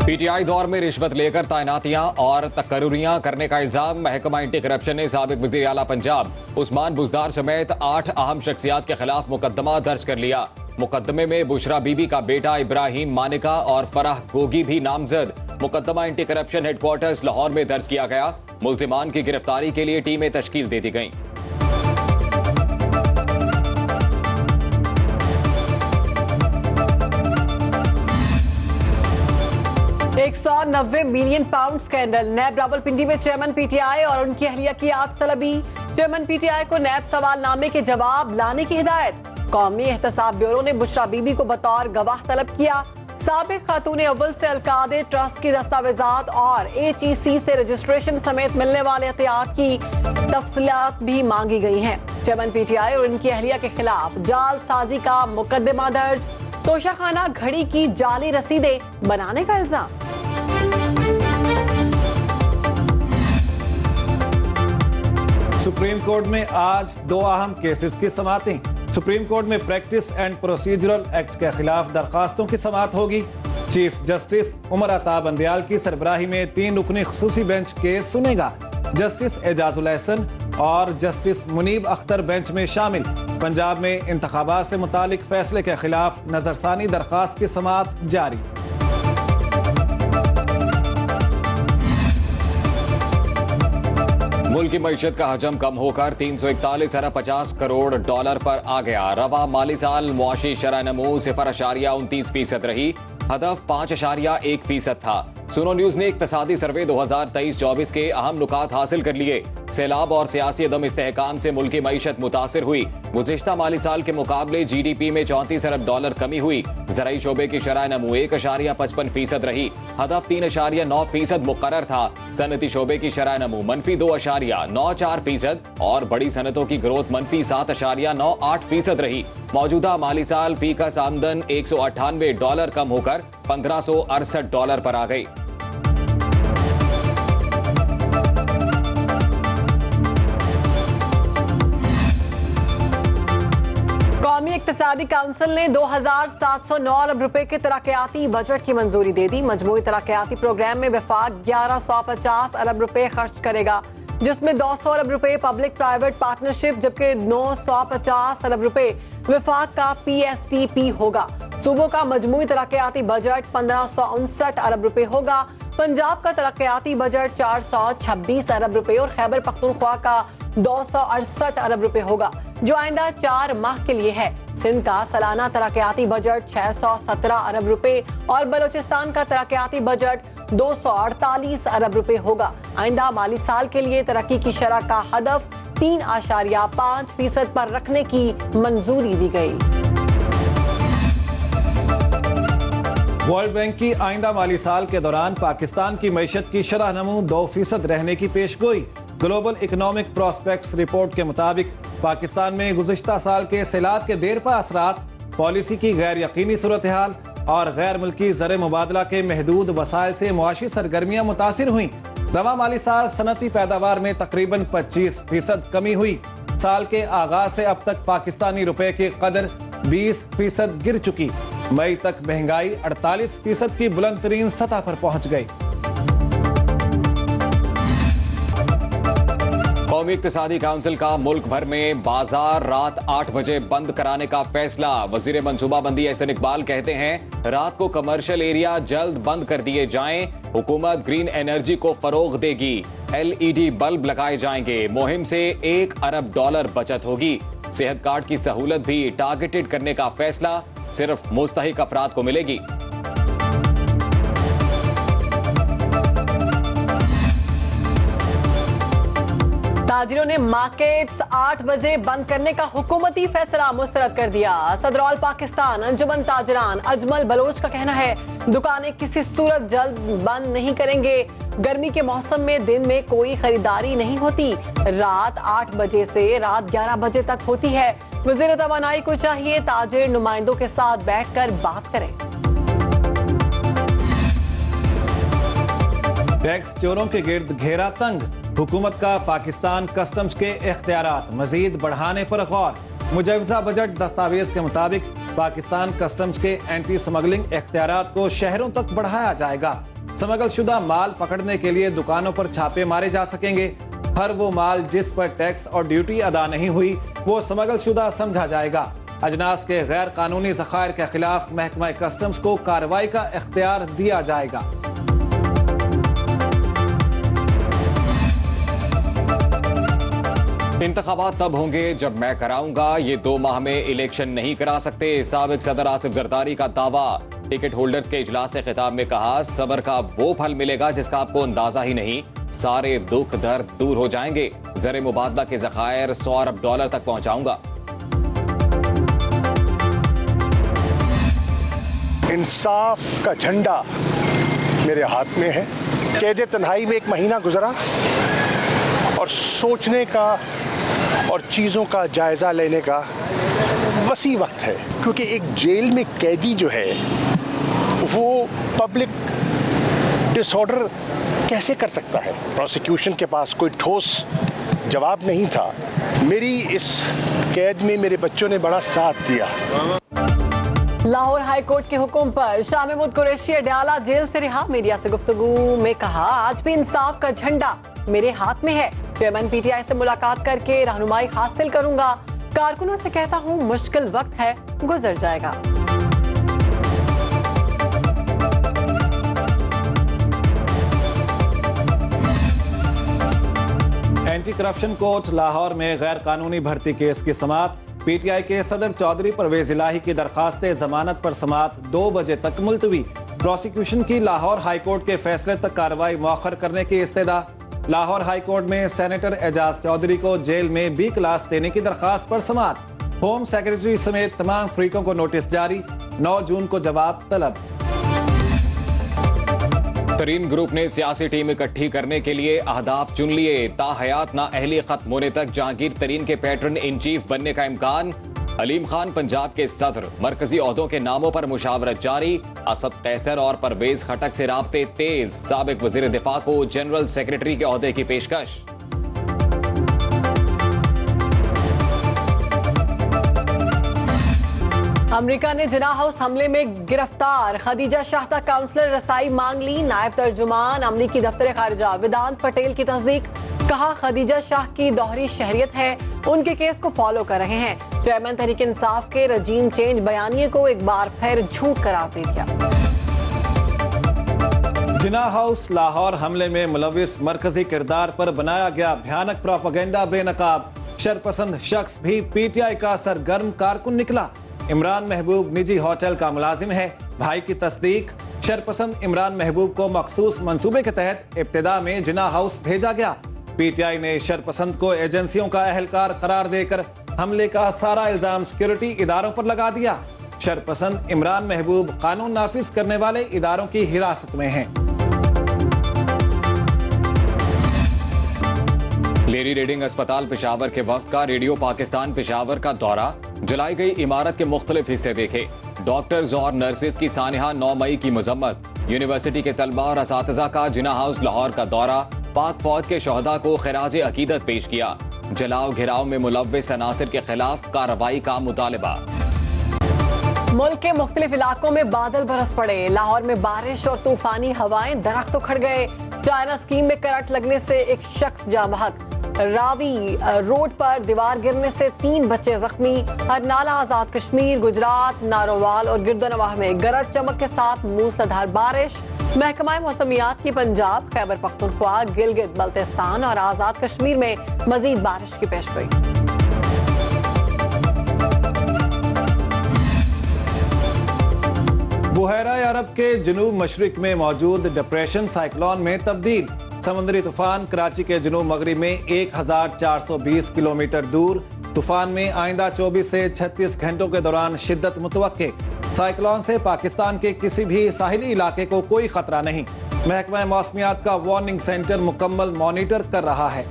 PTI दौर में रिश्वत लेकर तैनातियां और तकर्रुरियां करने का इल्जाम। महकमा एंटी करप्शन ने साबिक वजीर आला पंजाब उस्मान बुज़दार समेत 8 अहम शख्सियात के खिलाफ मुकदमा दर्ज कर लिया। मुकदमे में बुशरा बीबी का बेटा इब्राहिम मानिका और फराह गोगी भी नामजद। मुकदमा एंटी करप्शन हेडक्वार्टर्स लाहौर में दर्ज किया गया। मुल्जिमान की गिरफ्तारी के लिए टीमें तश्कील दे दी गईं। 190 मिलियन पाउंड स्कैंडल। नैब रावलपिंडी में चेयरमैन पीटीआई और उनकी अहलिया की आग तलबी। चेयरमैन पीटीआई को नैब सवालनामे के जवाब लाने की हिदायत। कौमी एहतसाब ब्यूरो ने बुशरा बीबी को बतौर गवाह तलब किया। साबिक खातून अव्वल से अलकादे ट्रस्ट की दस्तावेजात और HEC से रजिस्ट्रेशन समेत मिलने वाले एहतियात की तफसीलात भी मांगी गई हैं। चेयरमैन पीटीआई और उनकी अहलिया के खिलाफ जालसाजी का मुकदमा दर्ज। तोशाखाना घड़ी की जाली रसीदें बनाने का इल्जाम। सुप्रीम कोर्ट में आज 2 अहम केसेस की समातें। सुप्रीम कोर्ट में प्रैक्टिस एंड प्रोसीजरल एक्ट के खिलाफ दरखास्तों की समात होगी। चीफ जस्टिस उमर अता बंदयाल की सरबराही में 3 रुकनी खुसूसी बेंच केस सुनेगा। जस्टिस एजाजुल एहसन और जस्टिस मुनीब अख्तर बेंच में शामिल। पंजाब में इंतखाबात से मुतालिक फैसले के खिलाफ नजरसानी दरखास्त की समात जारी। मुल्क की मईशत का हजम कम होकर 341 अरब 50 करोड़ डॉलर पर आ गया। रवा माली साल मुआशी शरह नमू 0.29% रही। हदफ 5.1% था। सुनो न्यूज ने इक्तसादी सर्वे 2023-24 के अहम नुकात हासिल कर लिए। सैलाब और सियासी अदम इस्तेहकाम से मुल्क की मईशत मुतासिर हुई। गुज़िश्ता माली साल के मुकाबले GDP में 34 अरब डॉलर कमी हुई। ज़राई शोबे की शरह नमू 1.55% रही। हदफ 3.9% मुकर्रर था। सनती शोबे की शरह नमू -2.94% और बड़ी सनतों की ग्रोथ -7.98% रही। मौजूदा माली साल फीकस आमदन $198 कम होकर $1568 पर आ गई। कौमी इक्तिसादी काउंसिल ने 2709 अरब रुपए के तरक्याती बजट की मंजूरी दे दी। मजमूई तरक्याती प्रोग्राम में वफाक 1150 अरब रुपए खर्च करेगा, जिसमें 200 अरब रुपए पब्लिक प्राइवेट पार्टनरशिप जबकि 950 अरब रुपए वफाक का PSTP होगा। सूबों का मजमूई तरक्याती बजट 1559 अरब रुपए होगा। पंजाब का तरक्याती बजट 426 अरब रुपए और खैबर पख्तूनख्वा का 268 अरब रुपए होगा, जो आइंदा 4 माह के लिए है। सिंध का सालाना तरक्याती बजट 617 अरब रुपए और बलोचिस्तान का तरक्याती बजट 248 अरब रुपए होगा। आइंदा माली साल के लिए तरक्की की शरह का हदफ 3.5% पर रखने की मंजूरी दी गई। वर्ल्ड बैंक की आइंदा माली साल के दौरान पाकिस्तान की मईशत की शरह नमू 2% रहने की पेशगोई। ग्लोबल इकोनॉमिक प्रोस्पेक्ट्स रिपोर्ट के मुताबिक पाकिस्तान में गुज़िश्ता साल के सैलाब के देरपा असरात, पॉलिसी की गैर यकीनी सूरत हाल और गैर मुल्की ज़र मुबादला के महदूद वसाइल से मुआशी सरगर्मियाँ मुतासिर हुई। रवा माली साल सनती पैदावार में तकरीबन 25% कमी हुई। साल के आगाज से अब तक पाकिस्तानी रुपए की कदर 20% गिर चुकी। मई तक महंगाई 48% की बुलंद तरीन सतह पर पहुंच गई। कौमी इक्तिसादी काउंसिल का मुल्क भर में बाजार रात 8 बजे बंद कराने का फैसला। वजीर मनसूबाबंदी एहसन इकबाल कहते हैं रात को कमर्शियल एरिया जल्द बंद कर दिए जाएं। हुकूमत ग्रीन एनर्जी को फरोग देगी। LED बल्ब लगाए जाएंगे। मुहिम से $1 अरब बचत होगी। सेहत कार्ड की सहूलत भी टारगेटेड करने का फैसला सिर्फ मुस्तहिक अफराद को मिलेगी। ताजिरों ने मार्केट्स 8 बजे बंद करने का हुकूमती फैसला मुस्तरद कर दिया। सदर पाकिस्तान अंजुमन ताजरान अजमल बलोच का कहना है दुकानें किसी सूरत जल्द बंद नहीं करेंगे। गर्मी के मौसम में दिन में कोई खरीदारी नहीं होती। रात 8 बजे से रात 11 बजे तक होती है। वज़ीर तवानाई को चाहिए ताजिर नुमाइंदों के साथ बैठकर बात करें। टैक्स चोरों के गिर्द घेरा तंग। हुकूमत का पाकिस्तान कस्टम्स के इख्तियारात मजीद बढ़ाने पर गौर। मुजवजा बजट दस्तावेज के मुताबिक पाकिस्तान कस्टम्स के एंटी स्मगलिंग इख्तियारात को शहरों तक बढ़ाया जाएगा। स्मगलशुदा माल पकड़ने के लिए दुकानों पर छापे मारे जा सकेंगे। हर वो माल जिस पर टैक्स और ड्यूटी अदा नहीं हुई वो स्मगलशुदा समझा जाएगा। अजनास के गैर कानूनी ज़खायर के खिलाफ महकमा कस्टम्स को कार्रवाई का इख्तियार दिया जाएगा। इंतखाबात तब होंगे जब मैं कराऊंगा, ये 2 माह में इलेक्शन नहीं करा सकते। साबिक सदर आसिफ जरदारी का दावा। टिकट होल्डर्स के इजलास से खिताब में कहा, सबर का वो फल मिलेगा जिसका आपको अंदाजा ही नहीं। सारे दुख दर्द दूर हो जाएंगे। ज़र मुबादला के ज़खायर $100 अरब तक पहुंचाऊंगा। इंसाफ का झंडा मेरे हाथ में है। कैद तन्हाई में 1 महीना गुजरा और सोचने का और चीज़ों का जायज़ा लेने का वसी वक्त है, क्योंकि एक जेल में कैदी जो है वो पब्लिक डिसऑर्डर कैसे कर सकता है। प्रोसिक्यूशन के पास कोई ठोस जवाब नहीं था। मेरी इस कैद में मेरे बच्चों ने बड़ा साथ दिया। लाहौर हाई कोर्ट के हुक्म पर शाह महमूद कुरैशी अडयाला जेल से रिहा। मीडिया से गुफ्तगू में कहा, आज भी इंसाफ का झंडा मेरे हाथ में है। चेयरमैन पीटीआई से मुलाकात करके रहनुमाई हासिल करूंगा। कारकुनों से कहता हूं, मुश्किल वक्त है, गुजर जाएगा। एंटी करप्शन कोर्ट लाहौर में गैर कानूनी भर्ती केस की समाअत। पीटीआई के सदर चौधरी परवेज इलाही की दरखास्त जमानत पर समाअत 2 बजे तक मुलतवी। प्रोसिक्यूशन की लाहौर हाई कोर्ट के फैसले तक कार्रवाई मौखर करने की इस्तदा। लाहौर हाई कोर्ट में सेनेटर एजाज चौधरी को जेल में B क्लास देने की दरखास्त पर समाअत। होम सेक्रेटरी समेत तमाम फरीकों को नोटिस जारी। 9 जून को जवाब तलब। तरीन ग्रुप ने सियासी टीम इकट्ठी करने के लिए अहदाफ चुन लिए। ताहयात नाअहली खत्म होने तक जहांगीर तरीन के पैटर्न इन चीफ बनने का इम्कान। अलीम खान पंजाब के सदर। मरकजी ओहदों के नामों पर मुशावरत जारी। असद कैसर और परवेज खटक से राब्ते तेज। साबिक वजीर दिफा को जनरल सेक्रेटरी के ओहदे की पेशकश। अमेरिका ने जिना हाउस हमले में गिरफ्तार खदीजा शाह तक काउंसलर रसाई मांग ली। नायब तर्जुमान अमरीकी दफ्तर खारिजा वेदांत पटेल की तस्दीक। कहा, खदीजा शाह की दोहरी शहरियत है, उनके केस को फॉलो कर रहे हैं। चेयरमैन तहरीक इंसाफ के रजीम चेंज बयानिए को एक बार फिर झूठ करार दे दिया। जिना हाउस लाहौर हमले में मुलविस मरकजी किरदार पर बनाया गया भयानक प्रोपेगेंडा बेनकाब। शरपसंद शख्स भी पीटीआई का सरगर्म कारकुन निकला। इमरान महबूब निजी होटल का मुलाजिम है। भाई की तस्दीक। शरपसंद इमरान महबूब को मखसूस मंसूबे के तहत इब्तिदा में जिना हाउस भेजा गया। पीटीआई ने शरपसंद को एजेंसियों का अहलकार करार देकर हमले का सारा इल्जाम सिक्योरिटी इदारों पर लगा दिया। शरपसंद इमरान महबूब कानून नाफिज करने वाले इदारों की हिरासत में हैं। लेडी रीडिंग अस्पताल पेशावर के वफ्द का रेडियो पाकिस्तान पेशावर का दौरा। जलाई गई इमारत के मुख्तलिफ हिस्से देखे। डॉक्टर्स और नर्सेज की सानिहा 9 मई की मजम्मत। यूनिवर्सिटी के तलबा और असातिज़ा का जिना हाउस लाहौर का दौरा। पाक फौज के शहदा को खिराज अकीदत पेश किया। जलाओ घिराव में मुलव्विस अनासिर के खिलाफ कार्रवाई का मुतालबा। मुल्क के मुख्तलिफ इलाकों में बादल बरस पड़े। लाहौर में बारिश और तूफानी हवाएं, दरख्त उखड़ गए। चाइना स्कीम में करंट लगने से एक शख्स जाँ बहक। रावी रोड पर दीवार गिरने से 3 बच्चे जख्मी। हरनाला, आजाद कश्मीर, गुजरात, नारोवाल और गिरदनवाह में गरज चमक के साथ मूसलाधार बारिश। महकमा मौसमियात की पंजाब, खैबर पख्तूनख्वा, गिलगित बल्तिस्तान और आजाद कश्मीर में मजीद बारिश की पेशगोई। बुहैरा अरब के जनूब मशरिक में मौजूद डिप्रेशन साइक्लोन में तब्दील। समुद्री तूफान कराची के जनूब मगरिब में 1420 किलोमीटर दूर। तूफान में आइंदा 24 से 36 घंटों के दौरान शिद्दत मुतवक्के। साइक्लोन से पाकिस्तान के किसी भी साहिली इलाके को कोई खतरा नहीं। महकमा मौसमियात का वार्निंग सेंटर मुकम्मल मॉनिटर कर रहा है।